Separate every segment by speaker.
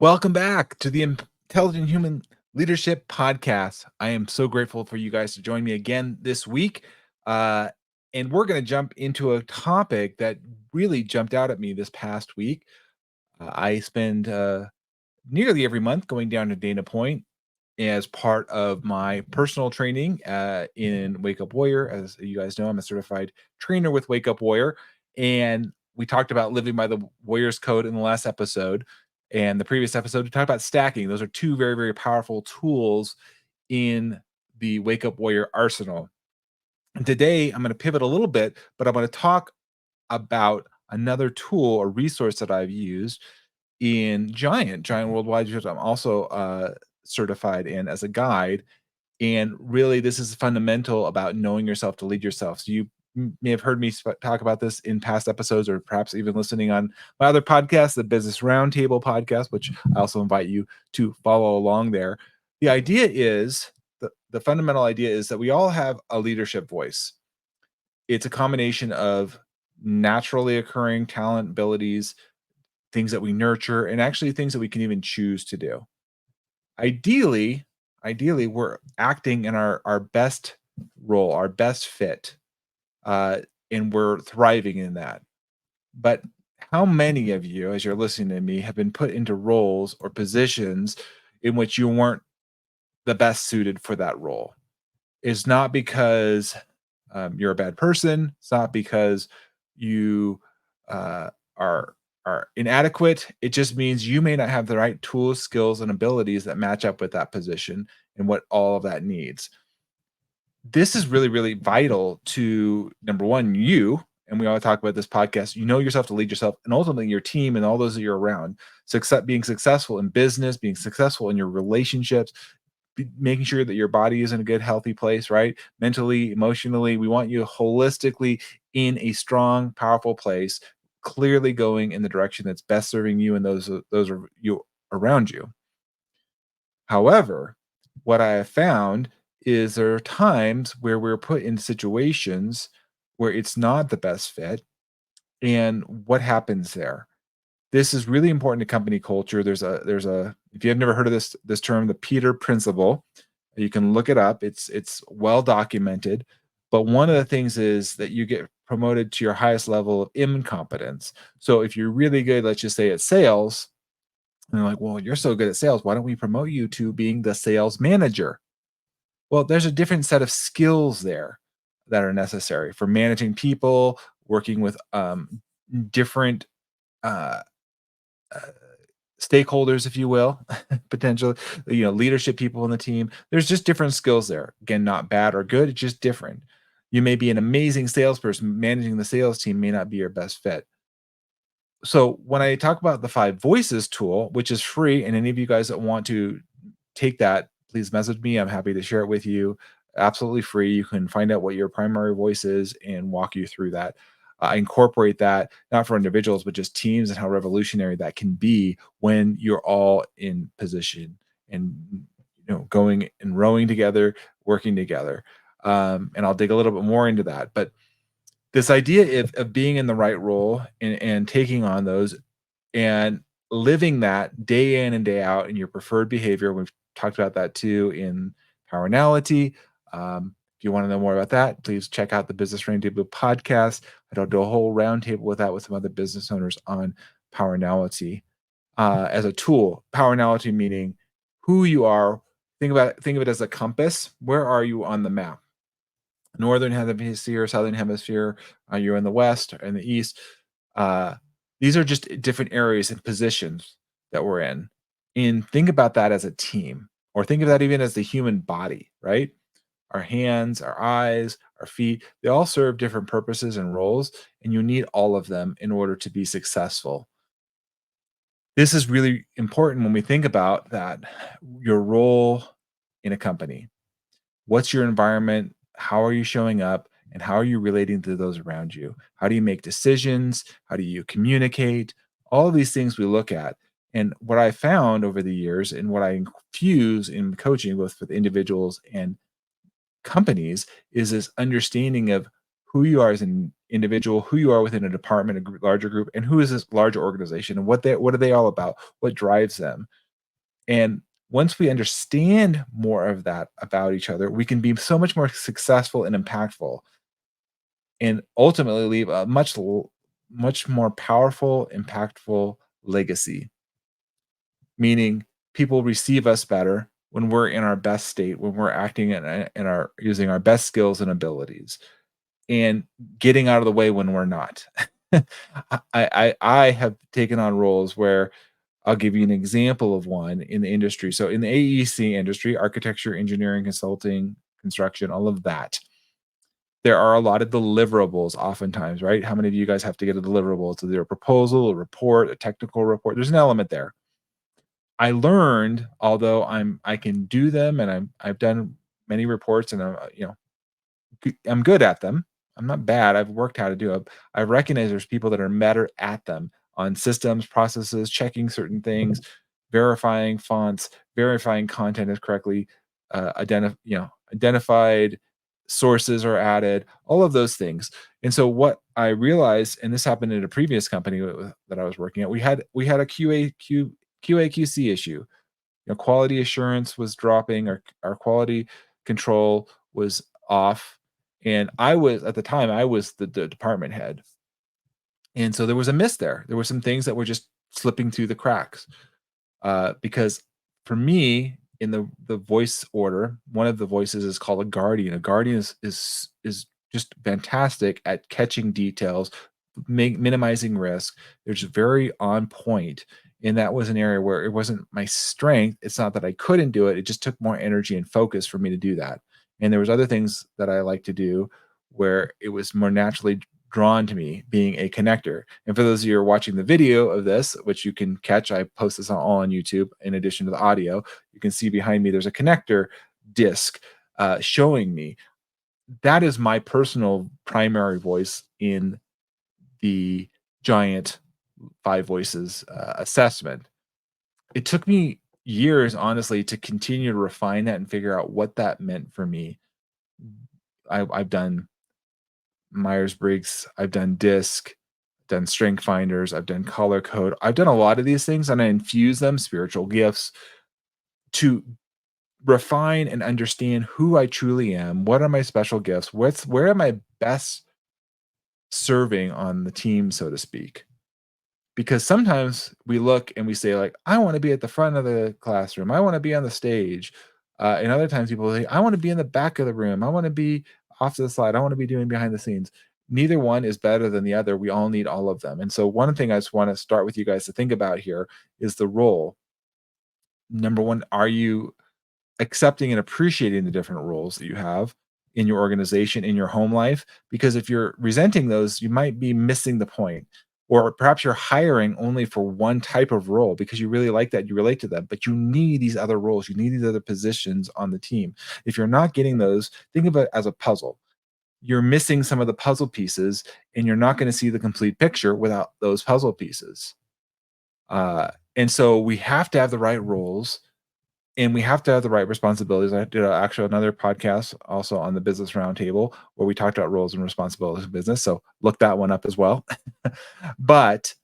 Speaker 1: Welcome back to the Intelligent Human Leadership Podcast. I am so grateful for you guys to join me again this week. Uh, and we're going to jump into a topic that really jumped out at me this past week. I spend nearly every month going down to Dana Point as part of my personal training in Wake Up Warrior. As you guys know, I'm a certified trainer with Wake Up Warrior. And we talked about living by the Warrior's Code in the last episode. And the previous episode, we talked about stacking. Those are two very, very powerful tools in the Wake Up Warrior arsenal. And today, I'm going to pivot a little bit, but I'm going to talk about another tool or resource that I've used in Giant Worldwide, because I'm also certified in as a guide. And really, this is fundamental about knowing yourself to lead yourself. So you may have heard me talk about this in past episodes, or perhaps even listening on my other podcast, the Business Roundtable podcast, which I also invite you to follow along there. The idea is the fundamental idea is that we all have a leadership voice. It's a combination of naturally occurring talent, abilities, things that we nurture, and actually things that we can even choose to do. Ideally, we're acting in our best role, our best fit, uh, and we're thriving in that. But how many of you, as you're listening to me, have been put into roles or positions in which you weren't the best suited for that role? It's not because you're a bad person. It's not because you uh, are inadequate. It just means you may not have the right tools, skills, and abilities that match up with that position and what all of that needs. This is really, really vital to, number one, you, and we all talk about this podcast, you know yourself to lead yourself, and ultimately your team and all those that you're around. Being successful in business, being successful in your relationships, making sure that your body is in a good, healthy place, right? Mentally, emotionally, we want you holistically in a strong, powerful place, clearly going in the direction that's best serving you and those are you around you. However, what I have found is there are times where we're put in situations where it's not the best fit. And what happens there? This is really important to company culture. There's a if you have never heard of this term, the Peter principle, you can look it up. It's well documented. But one of the things is that you get promoted to your highest level of incompetence. So if you're really good, let's just say at sales, and they're like, well, you're so good at sales. Why don't we promote you to being the sales manager? Well, there's a different set of skills there that are necessary for managing people, working with different uh, uh, stakeholders, if you will, potentially, leadership people in the team. There's just different skills there. Again, not bad or good, it's just different. You may be an amazing salesperson, managing the sales team may not be your best fit. So when I talk about the 5 voices tool, which is free, and any of you guys that want to take that, please message me. I'm happy to share it with you. Absolutely free. You can find out what your primary voice is and walk you through that. I incorporate that not for individuals, but just teams, and how revolutionary that can be when you're all in position and going and rowing together, working together. And I'll dig a little bit more into that. But this idea of being in the right role and taking on those and living that day in and day out in your preferred behavior. We've talked about that too in Power-nality. If you want to know more about that, please check out the Business Roundtable podcast. I don't do a whole roundtable with that with some other business owners on Power-nality as a tool. Power-nality meaning who you are. Think of it as a compass. Where are you on the map? Northern hemisphere, southern hemisphere, you're in the west or in the east. These are just different areas and positions that we're in. And think about that as a team, or think of that even as the human body, right? Our hands, our eyes, our feet, they all serve different purposes and roles, and you need all of them in order to be successful. This is really important when we think about that, your role in a company. What's your environment? How are you showing up? And how are you relating to those around you? How do you make decisions? How do you communicate? All of these things we look at. And what I found over the years, and what I infuse in coaching, both with individuals and companies, is this understanding of who you are as an individual, who you are within a department, larger group, and who is this larger organization, and what are they all about, what drives them. And once we understand more of that about each other, we can be so much more successful and impactful, and ultimately leave a much more powerful, impactful legacy. Meaning, people receive us better when we're in our best state, when we're acting in our using our best skills and abilities, and getting out of the way when we're not. I have taken on roles where I'll give you an example of one in the industry. So in the AEC industry, architecture, engineering, consulting, construction, all of that, there are a lot of deliverables oftentimes, right? How many of you guys have to get a deliverable? It's either a proposal, a report, a technical report. There's an element there. I learned, although I can do them and I've done many reports and I'm good at them. I'm not bad. I've worked how to do it. I recognize there's people that are better at them on systems, processes, checking certain things, verifying fonts, verifying content is correctly identified, sources are added, all of those things. And so what I realized, and this happened in a previous company that I was working at, we had a QA QC issue. Quality assurance was dropping, our quality control was off, and I was at the time, I was the department head, and so there was a miss there. There were some things that were just slipping through the cracks, because for me, in the voice order, one of the voices is called a guardian. A guardian is just fantastic at catching details, minimizing risk. They're just very on point, and that was an area where it wasn't my strength. It's not that I couldn't do it. It just took more energy and focus for me to do that. And there was other things that I like to do where it was more naturally drawn to me being a connector. And for those of you who are watching the video of this, which you can catch, I post this all on YouTube in addition to the audio. You can see behind me there's a connector disc showing me. That is my personal primary voice in the giant five voices assessment. It took me years, honestly, to continue to refine that and figure out what that meant for me. I've done Myers Briggs, I've done DISC, done strength finders, I've done color code. I've done a lot of these things and I infuse them, spiritual gifts, to refine and understand who I truly am. What are my special gifts? Where am I best serving on the team, so to speak? Because sometimes we look and we say, like, I want to be at the front of the classroom, I want to be on the stage. And other times people say, I want to be in the back of the room, I want to be off to the side, I want to be doing behind the scenes. Neither one is better than the other. We all need all of them. And so one thing I just want to start with you guys to think about here is the role. Number one, are you accepting and appreciating the different roles that you have in your organization, in your home life? Because if you're resenting those, you might be missing the point. Or perhaps you're hiring only for one type of role because you really like that, you relate to them, but you need these other roles, you need these other positions on the team. If you're not getting those, think of it as a puzzle. You're missing some of the puzzle pieces, and you're not going to see the complete picture without those puzzle pieces. And so we have to have the right roles and we have to have the right responsibilities. I did actually another podcast also on the Business Roundtable where we talked about roles and responsibilities in business. So look that one up as well. But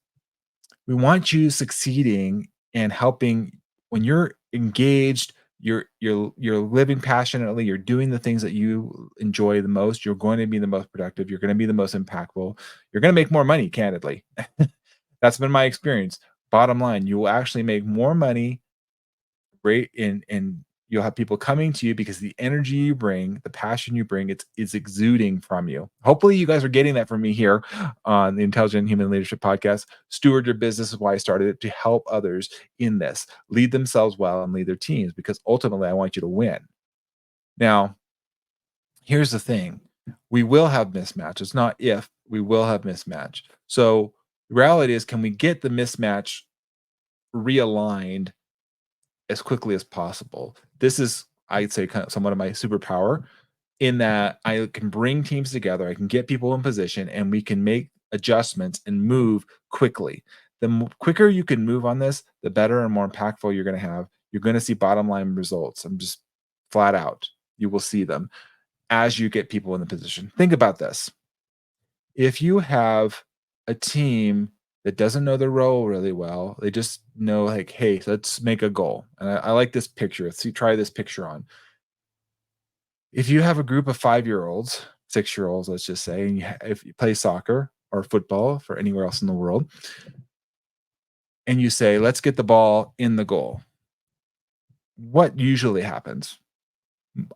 Speaker 1: we want you succeeding and helping when you're engaged. You're living passionately. You're doing the things that you enjoy the most. You're going to be the most productive. You're going to be the most impactful. You're going to make more money. Candidly, that's been my experience. Bottom line, you will actually make more money, great, and you'll have people coming to you because the energy you bring, the passion you bring, it's exuding from you. Hopefully you guys are getting that from me here on the Intelligent Human Leadership Podcast. Steward your business is why I started it, to help others in this lead themselves well and lead their teams, because ultimately I want you to win. Now, here's the thing. We will have mismatch. It's not if, we will have mismatch. So the reality is, can we get the mismatch realigned as quickly as possible? This is, I'd say, kind of somewhat of my superpower, in that I can bring teams together, I can get people in position, and we can make adjustments and move quickly. The quicker you can move on this, the better and more impactful you're going to have. You're going to see bottom line results. I'm just flat out. You will see them as you get people in the position. Think about this. If you have a team that doesn't know their role really well, they just know like, hey, let's make a goal. And I like this picture. Let's see, try this picture on. If you have a group of 5-year-olds, 6-year-olds, let's just say, and if you play soccer or football for anywhere else in the world, and you say, let's get the ball in the goal, what usually happens?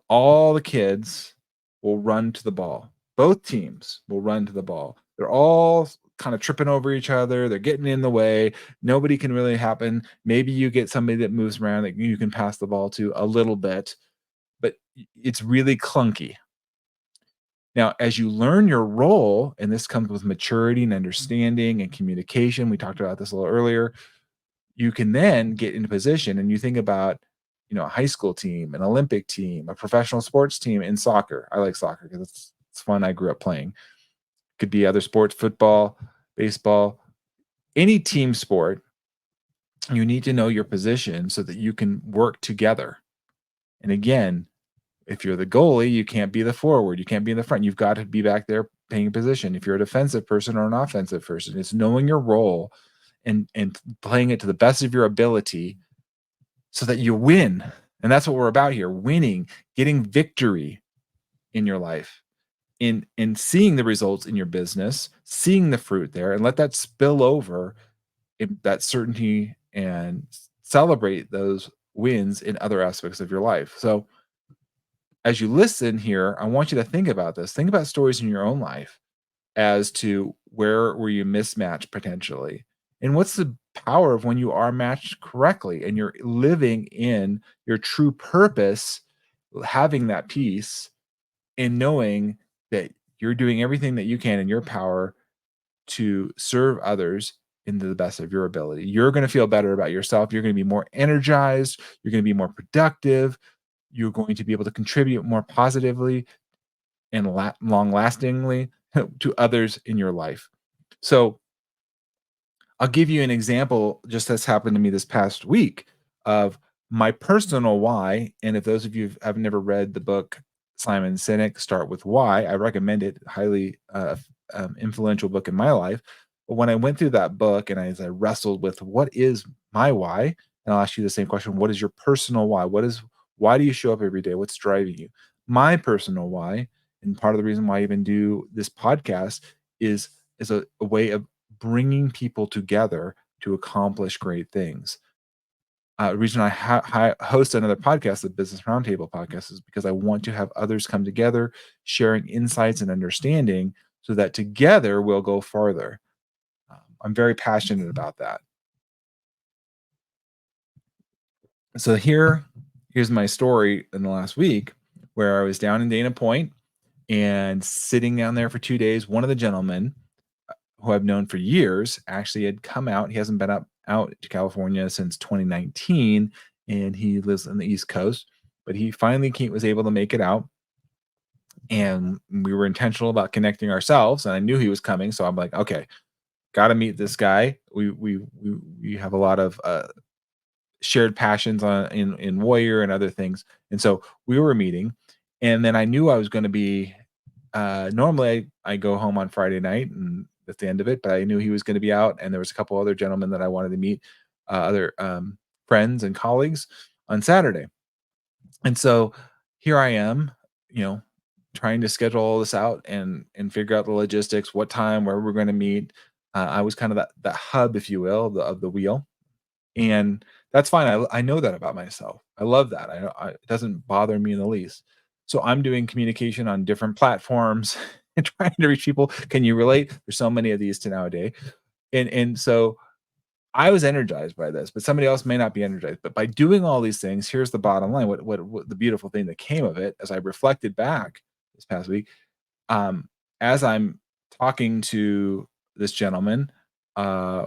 Speaker 1: All the kids will run to the ball. Both teams will run to the ball. They're all kind of tripping over each other. They're getting in the way. Nobody can really happen. Maybe you get somebody that moves around that you can pass the ball to a little bit, but it's really clunky. Now, as you learn your role, and this comes with maturity and understanding and communication, we talked about this a little earlier, you can then get into position and you think about, a high school team, an Olympic team, a professional sports team in soccer. I like soccer because it's fun. I grew up playing. Could be other sports, football, baseball, any team sport. You need to know your position so that you can work together. And again, if you're the goalie, you can't be the forward. You can't be in the front. You've got to be back there paying position. If you're a defensive person or an offensive person, it's knowing your role and playing it to the best of your ability so that you win. And that's what we're about here, winning, getting victory in your life, in seeing the results in your business, seeing the fruit there, and let that spill over in that certainty and celebrate those wins in other aspects of your life. So as you listen here, I want you to think about this. Think about stories in your own life as to where were you mismatched potentially, and what's the power of when you are matched correctly and you're living in your true purpose, having that peace and knowing that you're doing everything that you can in your power to serve others into the best of your ability. You're going to feel better about yourself. You're going to be more energized. You're going to be more productive. You're going to be able to contribute more positively and long lastingly to others in your life. So I'll give you an example just that's happened to me this past week of my personal why. And if those of you have never read the book Simon Sinek, Start with Why, I recommend it. Highly influential book in my life. But when I went through that book and as I wrestled with what is my why, and I'll ask you the same question: what is your personal why? Why do you show up every day? What's driving you? My personal why, and part of the reason why I even do this podcast is a way of bringing people together to accomplish great things. The reason I host another podcast, the Business Roundtable podcast, is because I want to have others come together, sharing insights and understanding so that together we'll go farther. I'm very passionate about that. So here's my story in the last week where I was down in Dana Point and sitting down there for 2 days. One of the gentlemen who I've known for years actually had come out. He hasn't been out to California since 2019, and he lives on the East Coast. But he finally was able to make it out, and we were intentional about connecting ourselves. And I knew he was coming, so I'm like, okay, got to meet this guy. We have a lot of shared passions in Warrior and other things, and so we were meeting. And then I knew I was going to be. Normally, I go home on Friday night, and that's the end of it. But I knew he was going to be out, and there was a couple other gentlemen that I wanted to meet, other friends and colleagues on Saturday. And so here I am, you know, trying to schedule all this out and figure out the logistics, what time, where we're going to meet. I was kind of that hub, if you will, of the wheel, and that's fine. I know that about myself. I love that. It doesn't bother me in the least. So I'm doing communication on different platforms and trying to reach people. Can you relate? There's so many of these to nowadays. And so I was energized by this, but somebody else may not be energized. But by doing all these things, here's the bottom line. What the beautiful thing that came of it as I reflected back this past week, as I'm talking to this gentleman, uh,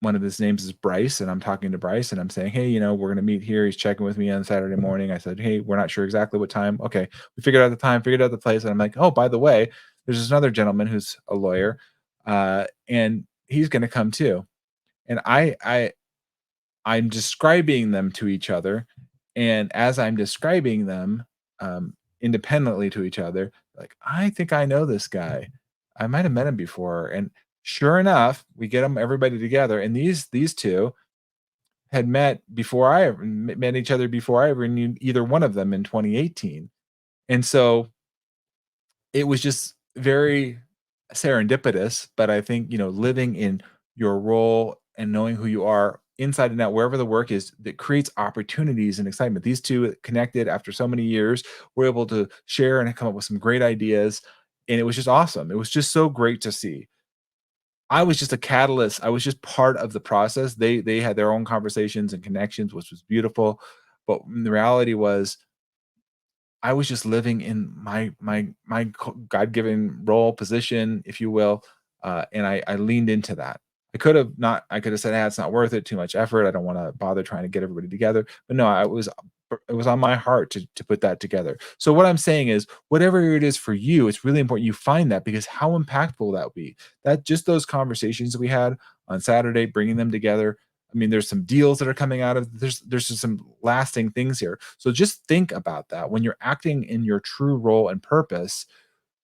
Speaker 1: one of his names is Bryce, and I'm talking to Bryce, and I'm saying, "Hey, we're gonna meet here." He's checking with me on Saturday morning. I said, "Hey, we're not sure exactly what time." Okay, we figured out the time, figured out the place, and I'm like, "Oh, by the way, there's this another gentleman who's a lawyer, and he's gonna come too." And I'm describing them to each other, and as I'm describing them independently to each other, like, I think I know this guy. I might have met him before. And sure enough, we get them everybody together. And these two had met before I ever met each other before I ever knew either one of them in 2018. And so it was just very serendipitous, but I think, living in your role and knowing who you are inside and out, wherever the work is, that creates opportunities and excitement. These two connected after so many years, were able to share and come up with some great ideas. And it was just awesome. It was just so great to see. I was just a catalyst. I was just part of the process. They had their own conversations and connections, which was beautiful. But the reality was I was just living in my God-given role, position, if you will, and I leaned into that. I could have said, "Ah, it's not worth it, too much effort. I don't wanna bother trying to get everybody together." But no, it was on my heart to put that together. So what I'm saying is, whatever it is for you, it's really important you find that, because how impactful will that be? That just those conversations that we had on Saturday, bringing them together, I mean, there's some deals that are coming out of there's just some lasting things here. So just think about that. When you're acting in your true role and purpose,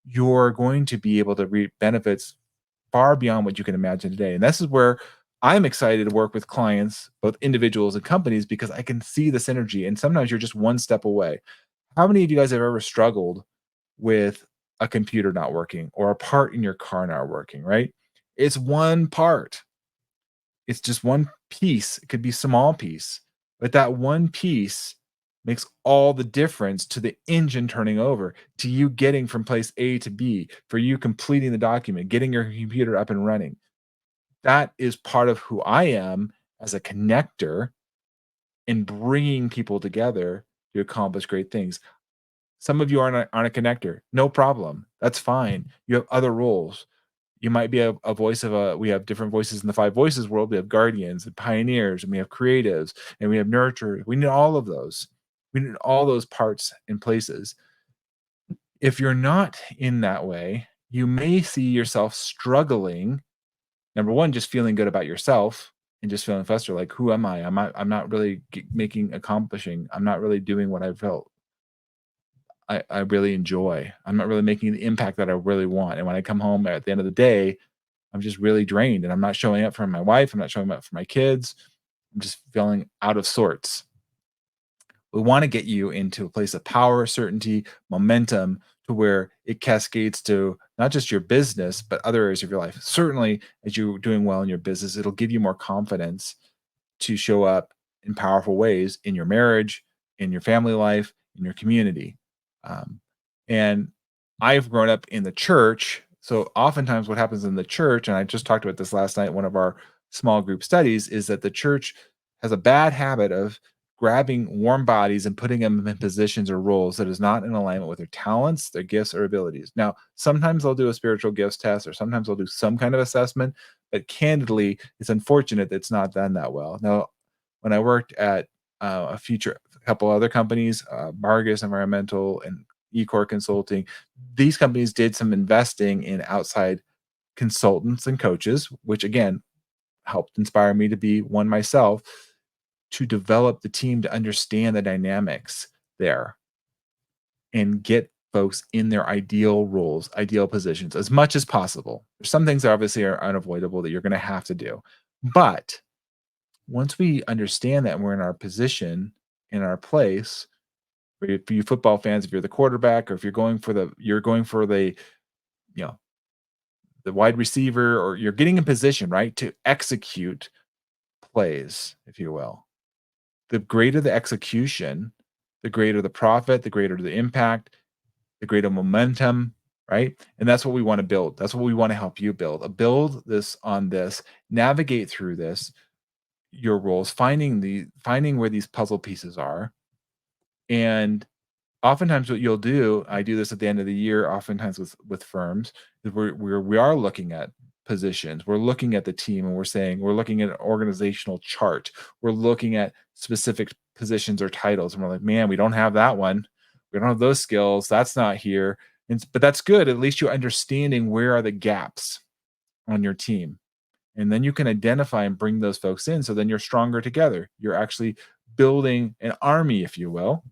Speaker 1: you're going to be able to reap benefits far beyond what you can imagine today. And this is where I'm excited to work with clients, both individuals and companies, because I can see the synergy. And sometimes you're just one step away. How many of you guys have ever struggled with a computer not working or a part in your car not working, right? It's one part, it's just one piece. It could be small piece, but that one piece makes all the difference to the engine turning over, to you getting from place A to B, for you completing the document, getting your computer up and running. That is part of who I am as a connector in bringing people together to accomplish great things. Some of you aren't a connector. No problem. That's fine. You have other roles. You might be a voice of a we have different voices in the five voices world. We have guardians and pioneers, and we have creatives, and we have nurturers. We need all of those. We need all those parts and places. If you're not in that way, you may see yourself struggling. Number one, just feeling good about yourself and just feeling flustered, like, who am I? I'm not really accomplishing. I'm not really doing what I felt I really enjoy. I'm not really making the impact that I really want. And when I come home at the end of the day, I'm just really drained, and I'm not showing up for my wife. I'm not showing up for my kids. I'm just feeling out of sorts. We want to get you into a place of power, certainty, momentum, to where it cascades to not just your business, but other areas of your life. Certainly, as you're doing well in your business, it'll give you more confidence to show up in powerful ways in your marriage, in your family life, in your community. Um, and I've grown up in the church. So oftentimes what happens in the church, and I just talked about this last night, in one of our small group studies, is that the church has a bad habit of grabbing warm bodies and putting them in positions or roles that is not in alignment with their talents, their gifts, or abilities. Now, sometimes they'll do a spiritual gifts test, or sometimes they'll do some kind of assessment, but candidly, it's unfortunate that it's not done that well. Now, when I worked at a couple other companies, Margus Environmental and Ecor Consulting, these companies did some investing in outside consultants and coaches, which again helped inspire me to be one myself, to develop the team to understand the dynamics there and get folks in their ideal roles, ideal positions as much as possible. There's some things that obviously are unavoidable that you're going to have to do. But once we understand that and we're in our position, in our place, for you football fans, if you're the quarterback, or if you're going for you know, the wide receiver, or you're getting in position, right, to execute plays, if you will. The greater the execution, the greater the profit, the greater the impact, the greater momentum, right? And that's what we want to build. That's what we want to help you build. Build this on this, navigate through this, your roles, finding where these puzzle pieces are. And oftentimes what you'll do, I do this at the end of the year, oftentimes with firms, is we are looking at positions. We're looking at the team, and we're looking at an organizational chart. We're looking at specific positions or titles, and we're like, man, we don't have that one. We don't have those skills. That's not here. But that's good. At least you're understanding where are the gaps on your team. And then you can identify and bring those folks in. So then you're stronger together. You're actually building an army, if you will,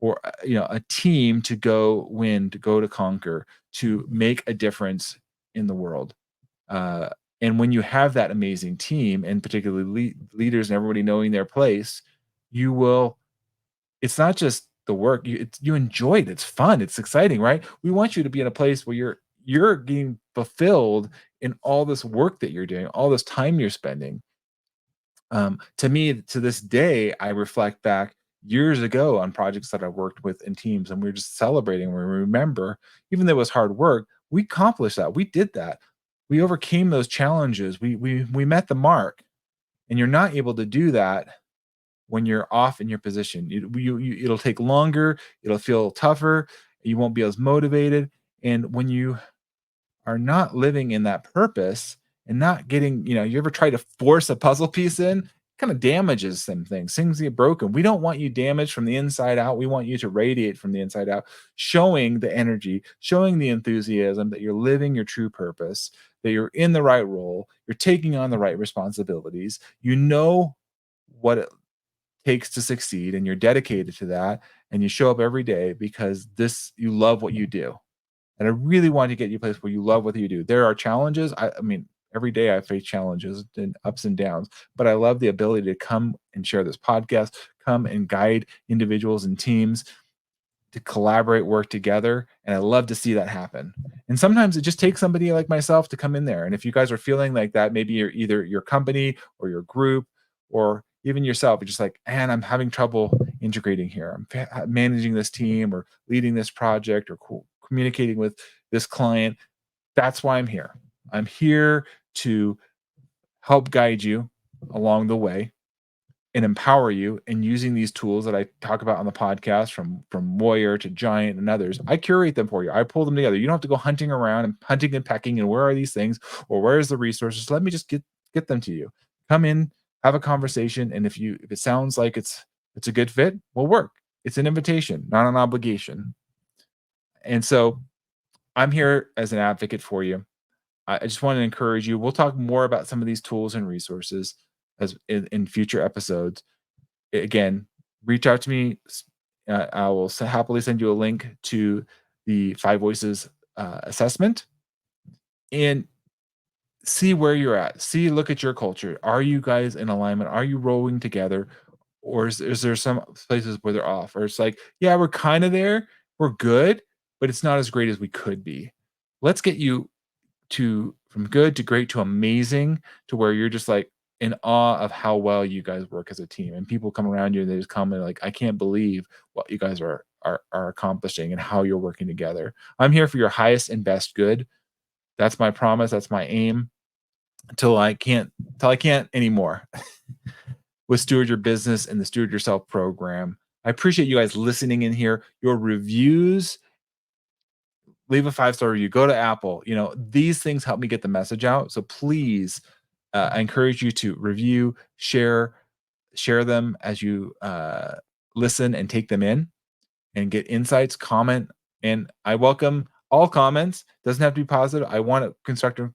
Speaker 1: or a team to go win, to go to conquer, to make a difference in the world. Uh, and when you have that amazing team, and particularly leaders and everybody knowing their place, you will. It's not just the work you enjoy it. It's fun. It's exciting, right? We want you to be in a place where you're getting fulfilled in all this work that you're doing, all this time you're spending. To me, to this day, I reflect back years ago on projects that I worked with in teams, and we're just celebrating. We remember, even though it was hard work, we accomplished that. We did that. We overcame those challenges. We met the mark, and you're not able to do that when you're off in your position. It'll take longer. It'll feel tougher. You won't be as motivated. And when you are not living in that purpose and not getting, you ever try to force a puzzle piece in, kind of damages some things. Things get broken. We don't want you damaged from the inside out. We want you to radiate from the inside out, showing the energy, showing the enthusiasm that you're living your true purpose, that you're in the right role, you're taking on the right responsibilities. You know what it takes to succeed and you're dedicated to that and you show up every day because you love what you do. And I really want to get you a place where you love what you do. There are challenges. I mean, every day I face challenges and ups and downs, but I love the ability to come and share this podcast, come and guide individuals and teams to collaborate, work together, and I love to see that happen. And sometimes it just takes somebody like myself to come in there. And if you guys are feeling like that, maybe you're either your company or your group or even yourself, you're just like, man, I'm having trouble integrating here. I'm managing this team or leading this project or communicating with this client. That's why I'm here. I'm here to help guide you along the way and empower you in using these tools that I talk about on the podcast from Warrior to Giant and others. I curate them for you. I pull them together. You don't have to go hunting around and hunting and pecking and where are these things or where's the resources? Let me just get them to you. Come in, have a conversation, and if it sounds like it's a good fit, we'll work. It's an invitation, not an obligation. And so I'm here as an advocate for you. I just want to encourage you. We'll talk more about some of these tools and resources as in future episodes. Again, reach out to me. I will happily send you a link to the Five Voices assessment and see where you're at. Look at your culture. Are you guys in alignment? Are you rowing together? Or is there some places where they're off? Or it's like, yeah, we're kind of there. We're good, but it's not as great as we could be. Let's get you to from good to great to amazing to where you're just like in awe of how well you guys work as a team and people come around you and they just comment like I can't believe what you guys are accomplishing and how you're working together. I'm here for your highest and best good. That's my promise. That's my aim until I can't anymore with Steward Your Business and the Steward Yourself program. I appreciate you guys listening in here. Your reviews, leave a 5-star review, go to Apple. These things help me get the message out. So please, I encourage you to review, share them as you listen and take them in and get insights, comment. And I welcome all comments. Doesn't have to be positive. I want constructive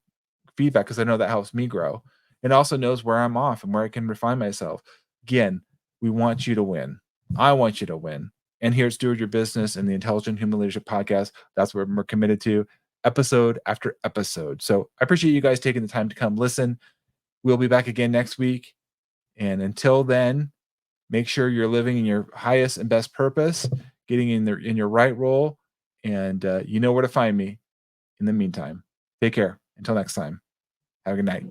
Speaker 1: feedback because I know that helps me grow. It also knows where I'm off and where I can refine myself. Again, we want you to win. I want you to win. And here at Steward Your Business and the Intelligent Human Leadership Podcast, that's what we're committed to episode after episode. So I appreciate you guys taking the time to come listen. We'll be back again next week. And until then, make sure you're living in your highest and best purpose, getting in your right role, and you know where to find me. In the meantime, take care. Until next time, have a good night.